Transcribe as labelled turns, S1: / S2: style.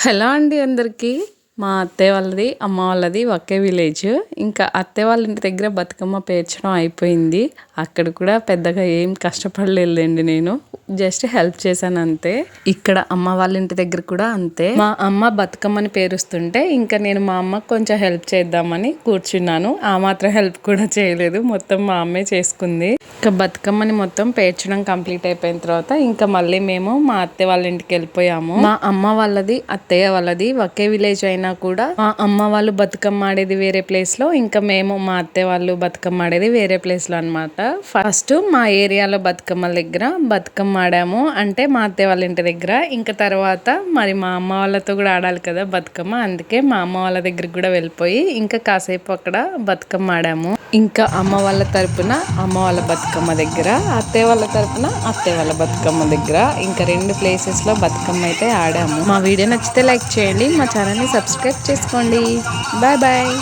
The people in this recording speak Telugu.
S1: హలో అండి అందరికీ. మా అత్తయ్య వాళ్ళది అమ్మ వాళ్ళది ఒకే విలేజ్. ఇంకా అత్తయ్య వాళ్ళ ఇంటి దగ్గర బతుకమ్మ పేర్చడం అయిపోయింది. అక్కడ కూడా పెద్దగా ఏం కష్టపడలేదండి, నేను జస్ట్ హెల్ప్ చేశాను అంతే. ఇక్కడ అమ్మ వాళ్ళ ఇంటి దగ్గర కూడా అంతే. మా అమ్మ బతుకమ్మని పేరుస్తుంటే ఇంకా నేను మా అమ్మకు కొంచెం హెల్ప్ చేద్దామని కూర్చున్నాను. ఆ మాత్రం హెల్ప్ కూడా చేయలేదు, మొత్తం మా అమ్మే చేసుకుంది. ఇంకా బతుకమ్మని మొత్తం పేర్చడం కంప్లీట్ అయిపోయిన తర్వాత ఇంకా మళ్ళీ మేము మా అత్తయ్య వాళ్ళ ఇంటికి వెళ్ళిపోయాము. మా అమ్మ వాళ్ళది అత్తయ్య వాళ్ళది ఒకే విలేజ్ అయినా కూడా మా అమ్మ వాళ్ళు బతుకమ్మ ఆడేది వేరే ప్లేస్ లో, ఇంకా మేము మా అత్తయ్య వాళ్ళు బతుకమ్మ ఆడేది వేరే ప్లేస్ లో అనమాట. ఫస్ట్ మా ఏరియాలో బతుకమ్మల దగ్గర బతుకమ్మ ఆడాము, అంటే మా అత్తయ్య వాళ్ళ ఇంటి దగ్గర. ఇంకా తర్వాత మరి మా అమ్మ వాళ్ళతో కూడా ఆడాలి కదా బతుకమ్మ, అందుకే మా అమ్మ వాళ్ళ దగ్గరికి కూడా వెళ్ళిపోయి ఇంకా కాసేపు అక్కడ బతుకమ్మ ఆడాము. ఇంకా అమ్మ వాళ్ళ తరపున అమ్మ వాళ్ళ బతుకమ్మ దగ్గర, అత్తయ్య వాళ్ళ తరపున అత్తయ్య వాళ్ళ బతుకమ్మ దగ్గర, ఇంకా 2 ప్లేసెస్ లో బతుకమ్మ అయితే ఆడాము. మా వీడియో నచ్చితే లైక్ చేయండి, మా ఛానల్ని సబ్స్క్రైబ్ చేసుకోండి. Bye bye.